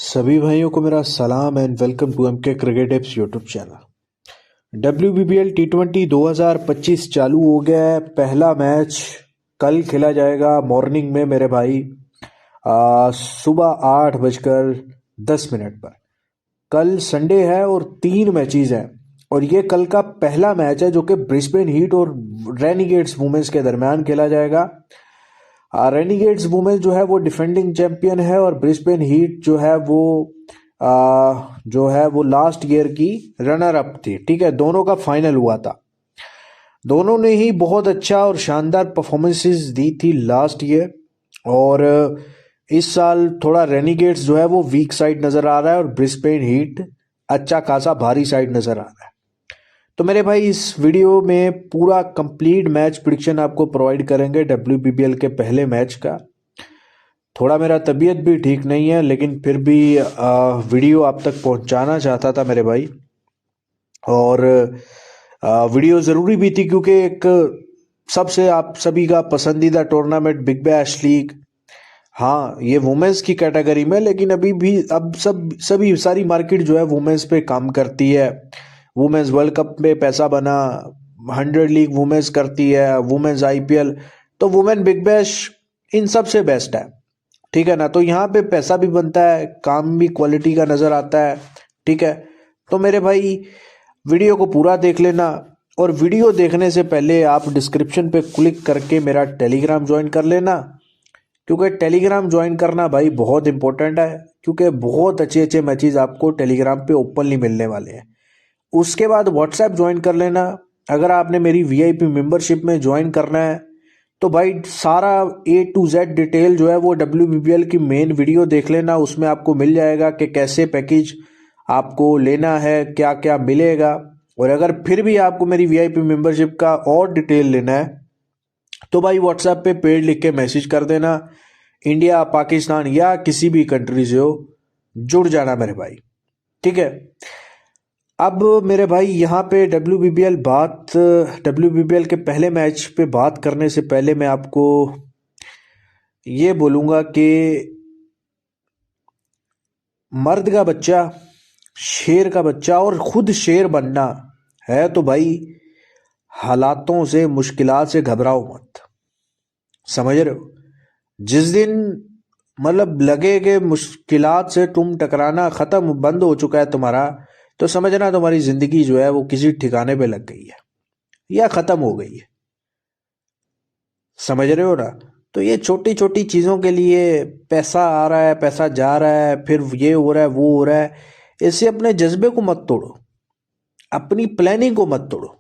सभी भाइयों को मेरा सलाम and welcome to MK cricket tips YouTube channel. WBBL T20 2025 चालू हो गया है। पहला मैच कल खेला जाएगा मॉर्निंग में मेरे भाई, सुबह 8:10 पर। कल संडे है और 3 मैचेस हैं और ये कल का पहला मैच है जो कि ब्रिस्बेन हीट और रेनिगेट्स वुमेन्स के दरमियान खेला जाएगा। रेनिगेट्स वुमेन जो है वो डिफेंडिंग चैंपियन है और ब्रिस्बेन हीट जो है वो लास्ट ईयर की रनर अप थी। ठीक है, दोनों का फाइनल हुआ था। दोनों ने ही बहुत अच्छा और शानदार परफॉर्मेंसेस दी थी लास्ट ईयर, और इस साल थोड़ा रेनिगेट्स जो है वो वीक साइड नजर आ रहा है और ब्रिस्बेन हीट अच्छा खासा भारी साइड नजर आ रहा है। तो मेरे भाई इस वीडियो में पूरा कंप्लीट मैच प्रिडिक्शन आपको प्रोवाइड करेंगे WBBL के पहले मैच का। थोड़ा मेरा तबीयत भी ठीक नहीं है लेकिन फिर भी वीडियो आप तक पहुंचाना चाहता था मेरे भाई, और वीडियो ज़रूरी भी थी क्योंकि एक सबसे आप सभी का पसंदीदा टूर्नामेंट बिग बैश लीग, हाँ ये वुमेन्स की कैटेगरी में, लेकिन अभी भी अब सभी सारी मार्केट जो है वुमेन्स पे काम करती है। वुमेन्स वर्ल्ड कप में पैसा बना, 100 लीग वुमेन्स करती है, वुमेन्स IPL, तो वुमेन बिग बैश इन सब से बेस्ट है। ठीक है ना, तो यहाँ पे पैसा भी बनता है, काम भी क्वालिटी का नज़र आता है। ठीक है, तो मेरे भाई वीडियो को पूरा देख लेना, और वीडियो देखने से पहले आप डिस्क्रिप्शन पे क्लिक करके मेरा टेलीग्राम ज्वाइन कर लेना, क्योंकि टेलीग्राम ज्वाइन करना भाई बहुत इंपॉर्टेंट है, क्योंकि बहुत अच्छे अच्छे मैचेस आपको टेलीग्राम पे ओपनली मिलने वाले हैं। उसके बाद व्हाट्सएप ज्वाइन कर लेना। अगर आपने मेरी VIP मेंबरशिप में ज्वाइन करना है तो भाई सारा A to Z डिटेल जो है वो WBBL की मेन वीडियो देख लेना, उसमें आपको मिल जाएगा कि कैसे पैकेज आपको लेना है, क्या क्या मिलेगा। और अगर फिर भी आपको मेरी VIP मेंबरशिप का और डिटेल लेना है तो भाई व्हाट्सएप पे पेड लिख के मैसेज कर देना, इंडिया, पाकिस्तान या किसी भी कंट्री से हो, जुड़ जाना मेरे भाई। ठीक है, अब मेरे भाई यहाँ पे WBBL के पहले मैच पे बात करने से पहले मैं आपको ये बोलूँगा कि मर्द का बच्चा, शेर का बच्चा, और खुद शेर बनना है तो भाई हालातों से, मुश्किलात से घबराओ मत। समझ रहे हो, जिस दिन मतलब लगे कि मुश्किलात से तुम टकराना खत्म बंद हो चुका है तुम्हारा, तो समझना तुम्हारी जिंदगी जो है वो किसी ठिकाने पे लग गई है या खत्म हो गई है। समझ रहे हो ना, तो ये छोटी छोटी चीजों के लिए पैसा आ रहा है, पैसा जा रहा है, फिर ये हो रहा है, वो हो रहा है, इससे अपने जज्बे को मत तोड़ो, अपनी प्लानिंग को मत तोड़ो।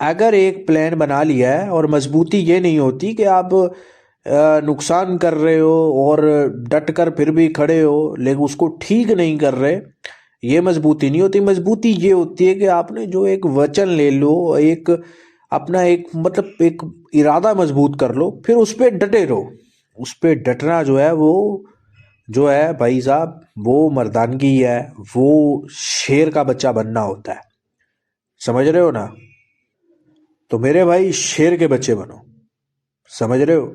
अगर एक प्लान बना लिया है, और मजबूती ये नहीं होती कि आप नुकसान कर रहे हो और डट कर फिर भी खड़े हो लेकिन उसको ठीक नहीं कर रहे, ये मजबूती नहीं होती। मजबूती ये होती है कि आपने जो एक वचन ले लो, एक अपना एक मतलब एक इरादा मजबूत कर लो, फिर उस पर डटे रहो। उस पर डटना जो है वो जो है भाई साहब वो मर्दानगी है, वो शेर का बच्चा बनना होता है। समझ रहे हो ना, तो मेरे भाई शेर के बच्चे बनो। समझ रहे हो,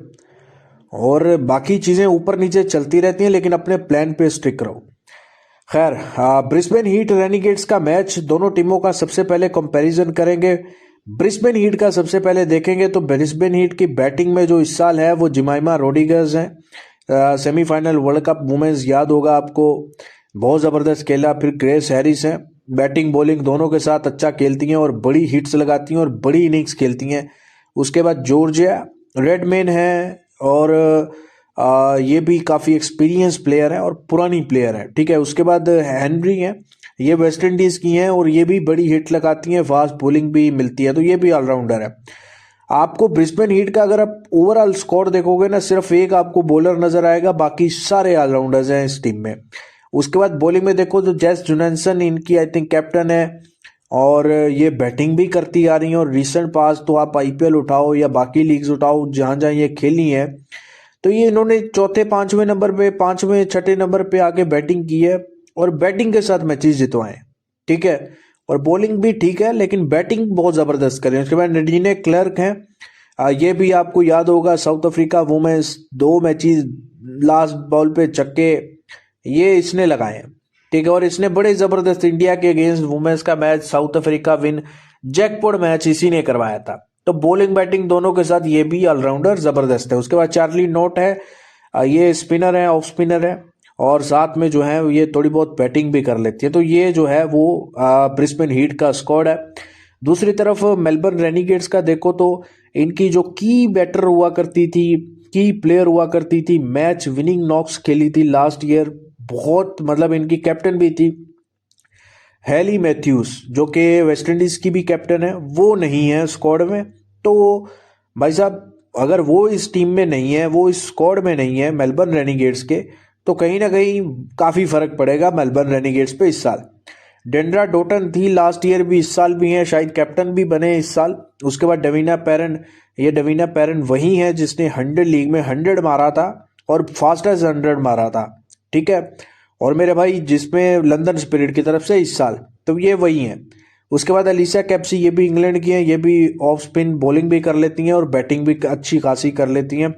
और बाकी चीज़ें ऊपर नीचे चलती रहती हैं लेकिन अपने प्लान पे स्टिक रहो। खैर, ब्रिस्बेन हीट रेनिगेट्स का मैच, दोनों टीमों का सबसे पहले कंपैरिजन करेंगे। ब्रिस्बेन हीट का सबसे पहले देखेंगे तो ब्रिस्बेन हीट की बैटिंग में जो इस साल है वो जिमाइमा रोड्रिगेज हैं। सेमीफाइनल वर्ल्ड कप वुमेन्स याद होगा आपको, बहुत ज़बरदस्त खेला। फिर ग्रेस हैरिस हैं, बैटिंग बॉलिंग दोनों के साथ अच्छा खेलती हैं और बड़ी हिट्स लगाती हैं और बड़ी इनिंग्स खेलती हैं। उसके बाद जॉर्जिया रेडमैन है, और ये भी काफ़ी एक्सपीरियंस प्लेयर है और पुरानी प्लेयर है। ठीक है, उसके बाद हेनरी हैं, ये वेस्ट इंडीज़ की हैं और ये भी बड़ी हिट लगाती हैं, फास्ट बॉलिंग भी मिलती है, तो ये भी ऑलराउंडर है। आपको ब्रिस्बेन हीट का अगर आप ओवरऑल स्कोर देखोगे ना, सिर्फ एक आपको बॉलर नजर आएगा, बाकी सारे ऑलराउंडर्स हैं इस टीम में। उसके बाद बॉलिंग में देखो तो जेस जोनासन इनकी आई थिंक कैप्टन है, और ये बैटिंग भी करती आ रही है। और रिसेंट पास तो आप IPL उठाओ या बाकी लीग्स उठाओ जहाँ जहाँ ये खेली है, तो ये इन्होंने चौथे पांचवें नंबर पे, पांचवें छठे नंबर पे आके बैटिंग की है और बैटिंग के साथ मैचेस जितवाए। ठीक है, और बॉलिंग भी ठीक है लेकिन बैटिंग बहुत ज़बरदस्त करें। उसके बाद नडीने क्लर्क हैं, ये भी आपको याद होगा, South Africa women's, 2 matches last ball पे छक्के, ये इसने लगाए हैं, ठीक है। और इसने बड़े जबरदस्त इंडिया के अगेंस्ट वुमेन्स का match, south Africa win, jackpot match इसी ने करवाया था। तो बॉलिंग बैटिंग दोनों के साथ ये भी ऑलराउंडर जबरदस्त है। उसके बाद चार्ली नोट है, ये स्पिनर है, ऑफ स्पिनर है, और साथ में जो है ये थोड़ी बहुत बैटिंग भी कर लेती है। तो ये जो है वो ब्रिस्बेन हीट का स्क्वाड है। दूसरी तरफ मेलबर्न रेनिगेट्स का देखो तो इनकी जो की बैटर हुआ करती थी, की प्लेयर हुआ करती थी, मैच विनिंग नॉक्स खेली थी लास्ट ईयर, बहुत मतलब इनकी कैप्टन भी थी हैली मैथ्यूज, जो कि वेस्ट इंडीज की भी कैप्टन है, वो नहीं है स्क्वाड में। तो भाई साहब अगर वो इस टीम में नहीं है, वो इस स्क्वाड में नहीं है मेलबर्न रेनिगेट्स के, तो कहीं ना कहीं काफ़ी फर्क पड़ेगा मेलबर्न रेनिगेट्स पे इस साल। डेंड्रा डोटन थी लास्ट ईयर भी, इस साल भी है, शायद कैप्टन भी बने इस साल। उसके बाद डवीना पेरन, ये डवीना पेरन वही है जिसने 100 लीग में 100 मारा था और फास्टेस्ट 100 मारा था, ठीक है। और मेरे भाई जिसमें लंदन स्पिरिट की तरफ से इस साल, तो ये वही हैं। उसके बाद अलीसा कैप्सी, ये भी इंग्लैंड की हैं, ये भी ऑफ स्पिन बॉलिंग भी कर लेती हैं और बैटिंग भी अच्छी खासी कर लेती हैं।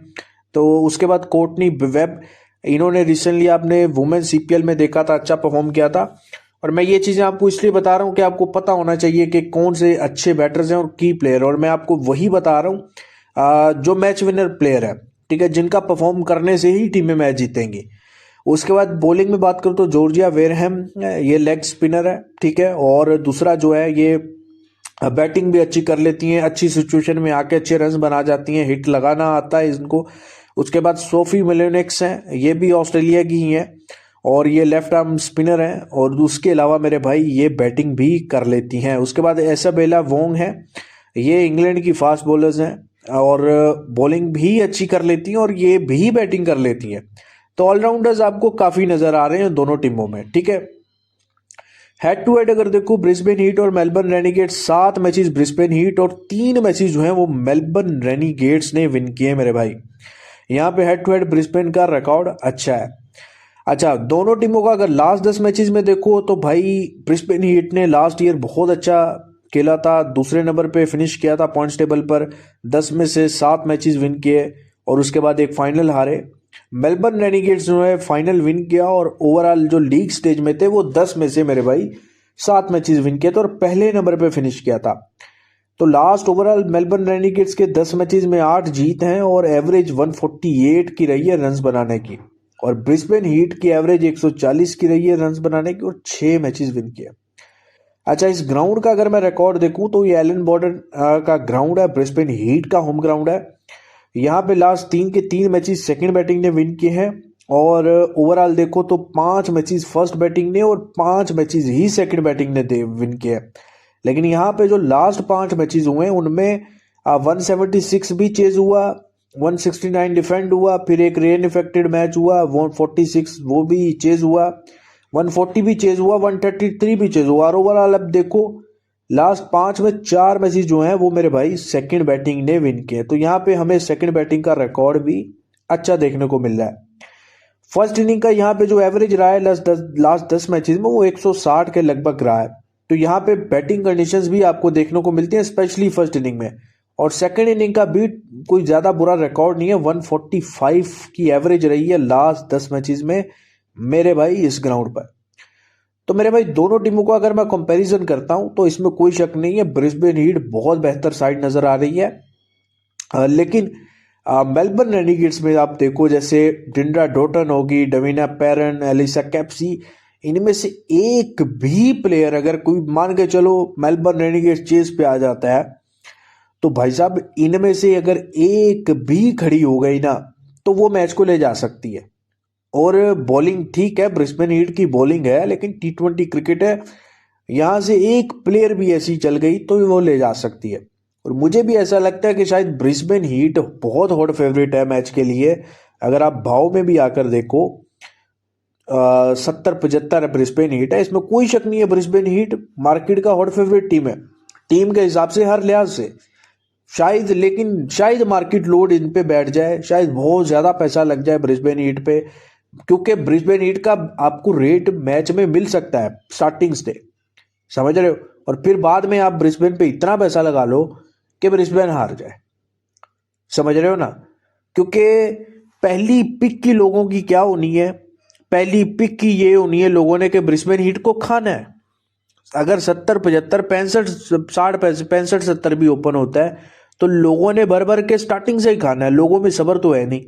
तो उसके बाद कोर्टनी वेब, इन्होंने रिसेंटली आपने वुमेन सीपीएल में देखा था, अच्छा परफॉर्म किया था। और मैं ये चीज़ें आपको इसलिए बता रहा हूँ कि आपको पता होना चाहिए कि कौन से अच्छे बैटर्स हैं और की प्लेयर, और मैं आपको वही बता रहा हूँ जो मैच विनर प्लेयर है, ठीक है, जिनका परफॉर्म करने से ही टीमें मैच जीतेंगी। उसके बाद बॉलिंग में बात करूँ तो जॉर्जिया वेरहम, ये लेग स्पिनर है, ठीक है। और दूसरा जो है ये बैटिंग भी अच्छी कर लेती हैं, अच्छी सिचुएशन में आके अच्छे रन बना जाती हैं, हिट लगाना आता है इनको। उसके बाद सोफी मिलोनिक्स हैं, ये भी ऑस्ट्रेलिया की ही हैं और ये लेफ्ट आर्म स्पिनर हैं, और उसके अलावा मेरे भाई ये बैटिंग भी कर लेती हैं। उसके बाद एसाबेला वोंग है, ये इंग्लैंड की फास्ट बॉलर्स हैं और बॉलिंग भी अच्छी कर लेती हैं और ये भी बैटिंग कर लेती हैं। तो ऑलराउंडर्स आपको काफ़ी नज़र आ रहे हैं दोनों टीमों में, ठीक है। हेड टू हेड अगर देखो ब्रिस्बेन हीट और Melbourne Renegades, 7 matches Brisbane heat और 3 मैचेस जो हैं वो मेलबर्न रेनिगेट्स ने विन किए मेरे भाई। यहाँ पे हेड टू हेड ब्रिस्बेन का रिकॉर्ड अच्छा है। अच्छा, दोनों टीमों का अगर लास्ट 10 मैचेस में देखो तो भाई ब्रिस्बेन हीट ने लास्ट ईयर बहुत अच्छा खेला था, दूसरे नंबर पे फिनिश किया था पॉइंट्स टेबल पर, 10 में से 7 मैचेस विन किए और उसके बाद एक फाइनल हारे। मेलबर्न रेनिगेट्स जो है फाइनल विन किया और ओवरऑल जो लीग स्टेज में थे वो 10 में से मेरे भाई 7 मैचेस विन किए थे और पहले नंबर पे फिनिश किया था। तो लास्ट ओवरऑल मेलबर्न रेनिगेट्स के 10 मैचेस में 8 जीत हैं और एवरेज 148 की रही है रन्स बनाने की, और ब्रिस्बेन हीट की एवरेज 140 की रही है रन्स बनाने की और 6 मैचेस विन किए। अच्छा, इस ग्राउंड का अगर मैं रिकॉर्ड देखूं तो ये एलन बॉर्डन का ग्राउंड है, ब्रिस्बेन हीट का होम ग्राउंड है। यहाँ पे लास्ट 3 के 3 मैचेस सेकंड बैटिंग ने विन किए हैं और ओवरऑल देखो तो 5 मैचेस फर्स्ट बैटिंग ने और 5 मैचेस ही सेकंड बैटिंग ने विन किए हैं। लेकिन यहाँ पे जो लास्ट 5 मैचेस हुए हैं उनमें 176 भी चेज हुआ, 169 डिफेंड हुआ, फिर एक रेन इफेक्टेड मैच हुआ 146 वो भी चेज हुआ, 140 भी चेज हुआ, 133 भी चेज हुआ। और ओवरऑल अब देखो लास्ट 5 में 4 मैचेस जो हैं वो मेरे भाई सेकंड बैटिंग ने विन किए। तो यहाँ पे हमें सेकंड बैटिंग का रिकॉर्ड भी अच्छा देखने को मिल रहा है। फर्स्ट इनिंग का यहाँ पे जो एवरेज रहा है लास्ट 10 मैचेस में वो 160 के लगभग रहा है। तो यहाँ पे बैटिंग कंडीशंस भी आपको देखने को मिलती हैं स्पेशली फर्स्ट इनिंग में। और सेकंड इनिंग का भी कोई ज़्यादा बुरा रिकॉर्ड नहीं है, 145 की एवरेज रही है लास्ट 10 मैचेस में मेरे भाई इस ग्राउंड पर। तो मेरे भाई दोनों टीमों को अगर मैं कंपैरिजन करता हूं तो इसमें कोई शक नहीं है ब्रिस्बेन हीट बहुत बेहतर साइड नजर आ रही है। लेकिन मेलबर्न रेनिगेट्स में आप देखो जैसे डिंड्रा डोटन होगी, डवीना पेरन, एलिसा कैप्सी, इनमें से एक भी प्लेयर अगर कोई मान के चलो मेलबर्न रेनिगेट्स चेस पे आ जाता है तो भाई साहब इनमें से अगर एक भी खड़ी हो गई ना तो वो मैच को ले जा सकती है। और बॉलिंग ठीक है, ब्रिस्बेन हीट की बॉलिंग है, लेकिन T20 क्रिकेट है, यहाँ से एक प्लेयर भी ऐसी चल गई तो वो ले जा सकती है। और मुझे भी ऐसा लगता है कि शायद ब्रिस्बेन हीट बहुत हॉट फेवरेट है मैच के लिए। अगर आप भाव में भी आकर देखो 70-75 ब्रिस्बेन हीट है, इसमें कोई शक नहीं है ब्रिस्बेन हीट मार्केट का हॉट फेवरेट टीम है, टीम के हिसाब से हर लिहाज से शायद। लेकिन शायद मार्केट लोड इन पे बैठ जाए, शायद बहुत ज़्यादा पैसा लग जाए ब्रिस्बेन हीट पे, क्योंकि ब्रिस्बेन हीट का आपको रेट मैच में मिल सकता है स्टार्टिंग से, समझ रहे हो, और फिर बाद में आप ब्रिस्बेन पे इतना पैसा लगा लो कि ब्रिस्बेन हार जाए, समझ रहे हो ना। क्योंकि पहली पिक की लोगों की क्या होनी है, पहली पिक की ये होनी है लोगों ने कि ब्रिस्बेन हीट को खाना है। अगर 70 75 65 60 65 70 भी ओपन होता है तो लोगों ने भर भर के स्टार्टिंग से ही खाना है। लोगों में सब्र तो है नहीं,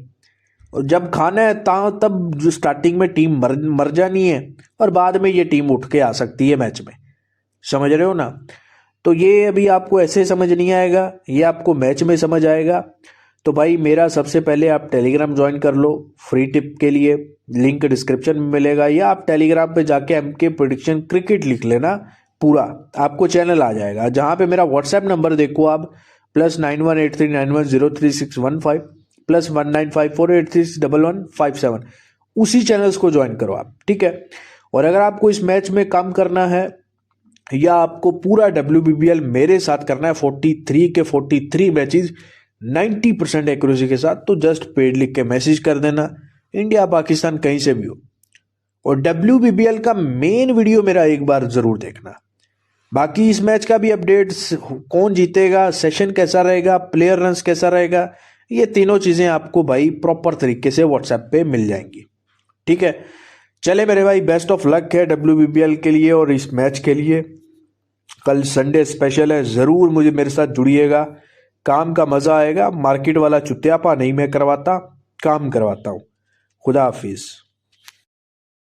और जब खाना है तब जो स्टार्टिंग में टीम मर जानी है और बाद में ये टीम उठ के आ सकती है मैच में। समझ रहे हो ना? तो ये अभी आपको ऐसे समझ नहीं आएगा, ये आपको मैच में समझ आएगा। तो भाई मेरा सबसे पहले आप टेलीग्राम ज्वाइन कर लो फ्री टिप के लिए, लिंक डिस्क्रिप्शन में मिलेगा, या आप टेलीग्राम पे जाके एमके प्रेडिक्शन क्रिकेट लिख लेना, पूरा आपको चैनल आ जाएगा। जहाँ पे मेरा व्हाट्सएप नंबर देखो आप, +9183910361 +1954831157, उसी चैनल्स को ज्वाइन करो आप, ठीक है। और अगर आपको इस मैच में काम करना है या आपको पूरा WBBL मेरे साथ करना है 43 के 43 मैचेस 90% एक्यूरेसी के साथ, तो जस्ट पेड लिख के मैसेज कर देना, इंडिया पाकिस्तान कहीं से भी हो। और WBBL का मेन वीडियो मेरा एक बार जरूर देखना। बाकी इस मैच का भी अपडेट्स, कौन जीतेगा, सेशन कैसा रहेगा, प्लेयर रन्स कैसा रहेगा, ये तीनों चीजें आपको भाई प्रॉपर तरीके से व्हाट्सएप पे मिल जाएंगी, ठीक है। चले मेरे भाई, बेस्ट ऑफ लक है WBBL के लिए और इस मैच के लिए। कल संडे स्पेशल है, जरूर मुझे मेरे साथ जुड़िएगा, काम का मजा आएगा। मार्केट वाला चुत्यापा नहीं मैं करवाता, काम करवाता हूँ। खुदा हाफिज।